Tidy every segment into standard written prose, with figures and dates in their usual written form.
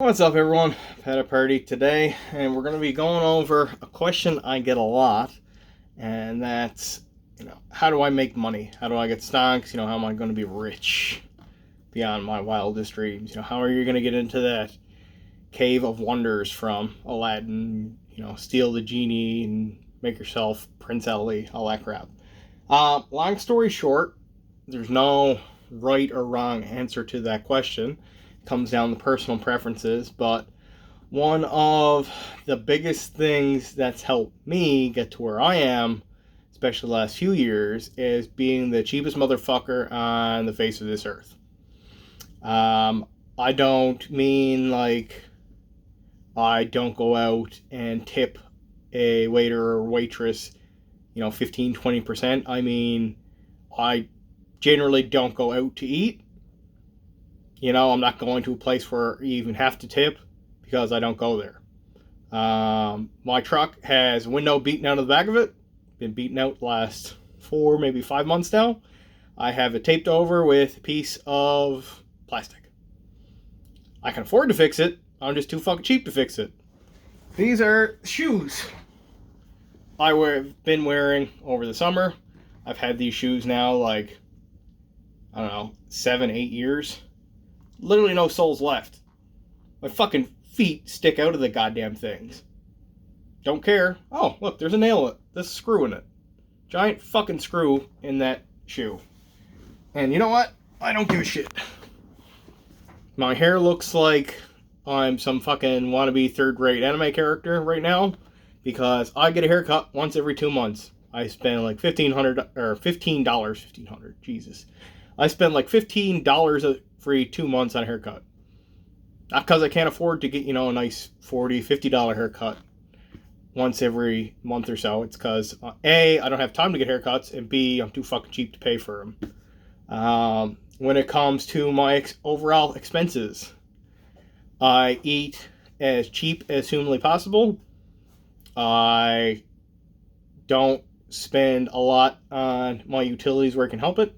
What's up, everyone? I've had a party today, and we're going to be going over a question I get a lot, and that's, how do I make money? How do I get stocks? How am I going to be rich beyond my wildest dreams? How are you going to get into that cave of wonders from Aladdin? Steal the genie and make yourself Prince Ali, all that crap. Long story short, there's no right or wrong answer to that question. It comes down to personal preferences, but one of the biggest things that's helped me get to where I am, especially the last few years, is being the cheapest motherfucker on the face of this earth. I don't mean like I don't go out and tip a waiter or waitress, 15-20%. I mean, I generally don't go out to eat. I'm not going to a place where you even have to tip because I don't go there. My truck has a window beaten out of the back of it. Been beaten out the last 4, maybe 5 months now. I have it taped over with a piece of plastic. I can afford to fix it. I'm just too fucking cheap to fix it. These are shoes I've been wearing over the summer. I've had these shoes now like, I don't know, 7, 8 years. Literally no soles left. My fucking feet stick out of the goddamn things. Don't care. Oh, look, there's a nail. There's a screw in it. Giant fucking screw in that shoe. And you know what? I don't give a shit. My hair looks like I'm some fucking wannabe third-rate anime character right now because I get a haircut once every 2 months. I spend like $15. Jesus. I spend like $15 every 2 months on a haircut. Not because I can't afford to get, a nice $40, $50 haircut once every month or so. It's because, A, I don't have time to get haircuts, and B, I'm too fucking cheap to pay for them. When it comes to my overall expenses, I eat as cheap as humanly possible. I don't spend a lot on my utilities where I can help it.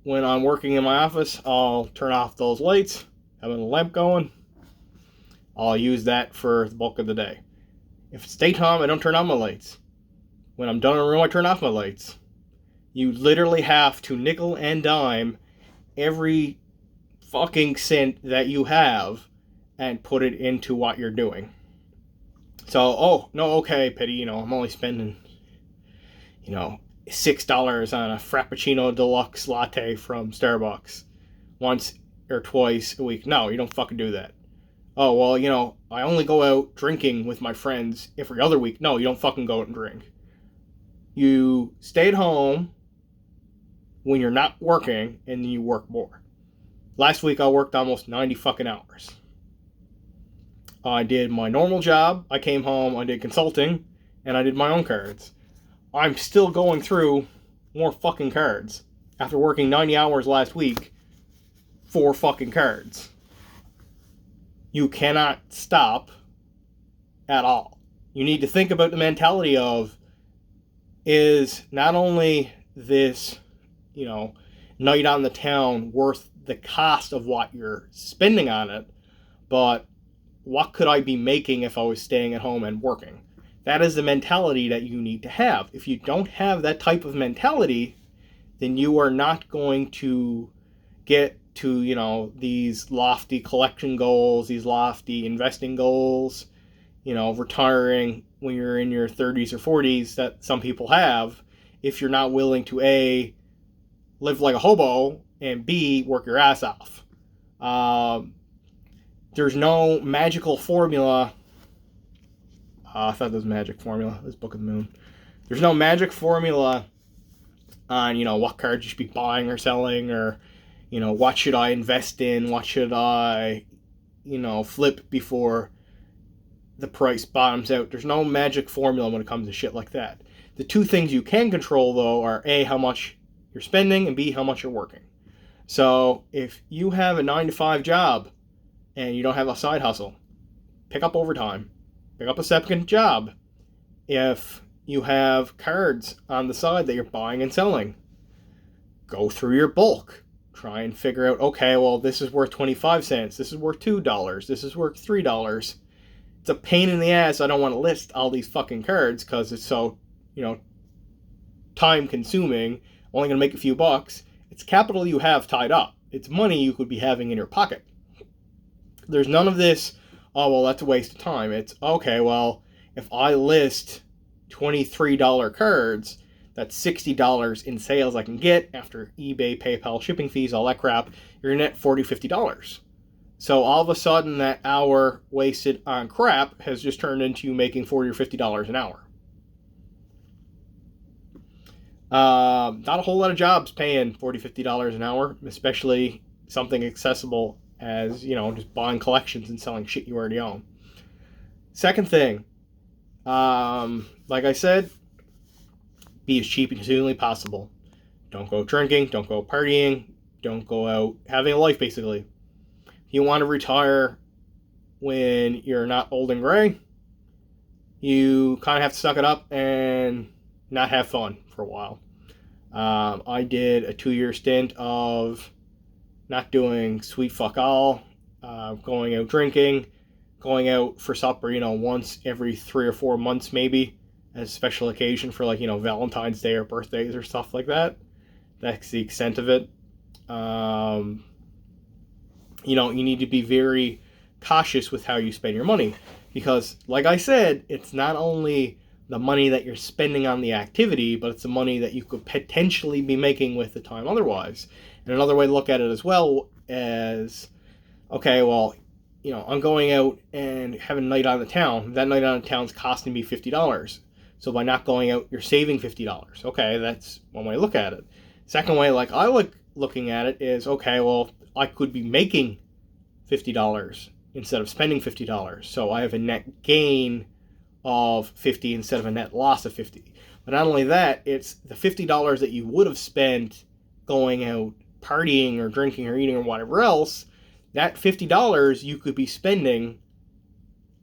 When I'm working in my office, I'll turn off those lights, have a lamp going. I'll use that for the bulk of the day. If it's daytime, I don't turn on my lights. When I'm done in a room, I turn off my lights. You literally have to nickel and dime every fucking cent that you have and put it into what you're doing. So, oh, no, okay, pity, I'm only spending, $6 on a Frappuccino Deluxe latte from Starbucks once or twice a week. No, you don't fucking do that. Oh, well, I only go out drinking with my friends every other week. No, you don't fucking go out and drink. You stay at home when you're not working, and then you work more. Last week I worked almost 90 fucking hours. I did my normal job, I came home, I did consulting, and I did my own cards. I'm still going through more fucking cards. After working 90 hours last week, 4 fucking cards. You cannot stop at all. You need to think about the mentality of, is not only this, night on the town worth the cost of what you're spending on it, but what could I be making if I was staying at home and working? That is the mentality that you need to have. If you don't have that type of mentality, then you are not going to get to, these lofty collection goals, these lofty investing goals, retiring when you're in your 30s or 40s that some people have, if you're not willing to A, live like a hobo, and B, work your ass off. There's no magical formula. I thought there was a magic formula. This Book of the Moon. There's no magic formula on, what cards you should be buying or selling, or, what should I invest in? What should I, flip before the price bottoms out? There's no magic formula when it comes to shit like that. The two things you can control, though, are A, how much you're spending, and B, how much you're working. So if you have a 9-to-5 job and you don't have a side hustle, pick up overtime. Pick up a second job. If you have cards on the side that you're buying and selling, go through your bulk. try and figure out, okay, well, this is worth 25 cents. This is worth $2. This is worth $3. It's a pain in the ass. I don't want to list all these fucking cards because it's so, time consuming. Only going to make a few bucks. It's capital you have tied up. It's money you could be having in your pocket. There's none of this, oh, well, that's a waste of time. It's, okay, well, if I list $23 cards, that's $60 in sales I can get after eBay, PayPal, shipping fees, all that crap. You're net $40, $50. So all of a sudden, that hour wasted on crap has just turned into you making $40 or $50 an hour. Not a whole lot of jobs paying $40, $50 an hour, especially something accessible as, just buying collections and selling shit you already own. Second thing, like I said, be as cheap as humanly possible. Don't go drinking, don't go partying, don't go out having a life, basically. If you want to retire when you're not old and gray, you kind of have to suck it up and not have fun for a while. I did a 2-year stint of not doing sweet fuck all, going out drinking, going out for supper, once every 3 or 4 months maybe, as a special occasion for Valentine's Day or birthdays or stuff like that. That's the extent of it. You need to be very cautious with how you spend your money because, like I said, it's not only the money that you're spending on the activity, but it's the money that you could potentially be making with the time otherwise. And another way to look at it as well as, okay, well, I'm going out and having a night on the town. That night on the town's costing me $50. So by not going out, you're saving $50. Okay, that's one way to look at it. Second way, like I looking at it, is, okay, well, I could be making $50 instead of spending $50. So I have a net gain of $50 instead of a net loss of $50. But not only that, it's the $50 that you would have spent going out partying or drinking or eating or whatever else. That $50 you could be spending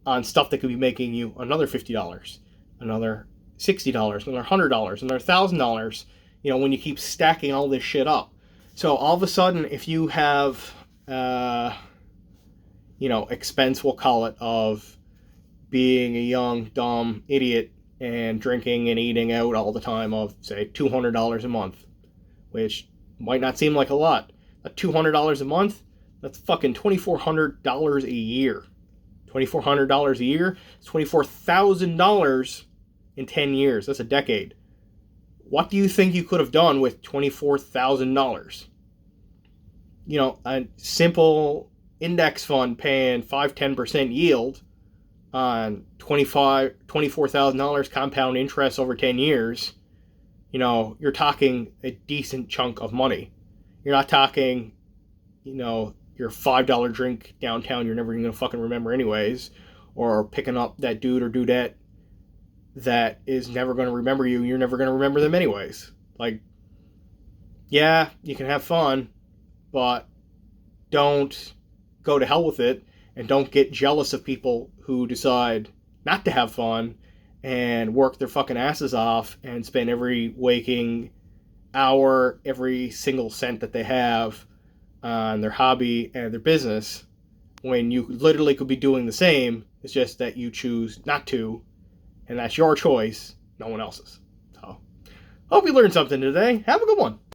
on stuff that could be making you another $50, another $60, another $100, another $1,000, when you keep stacking all this shit up. So all of a sudden, if you have, expense, we'll call it, of being a young, dumb idiot and drinking and eating out all the time of, say, $200 a month, which might not seem like a lot. At $200 a month, that's fucking $2,400 a year. $2,400 a year is $24,000 in 10 years. That's a decade. What do you think you could have done with $24,000? A simple index fund paying 5-10% yield on $24,000 compound interest over 10 years, you're talking a decent chunk of money. You're not talking, your $5 drink downtown you're never even going to fucking remember anyways, or picking up that dude or dudette that is never going to remember you, you're never going to remember them anyways. Like, yeah, you can have fun, but don't go to hell with it, and don't get jealous of people who decide not to have fun and work their fucking asses off and spend every waking hour, every single cent that they have on their hobby and their business, when you literally could be doing the same. It's just that you choose not to, and that's your choice, no one else's. So, hope you learned something today. Have a good one.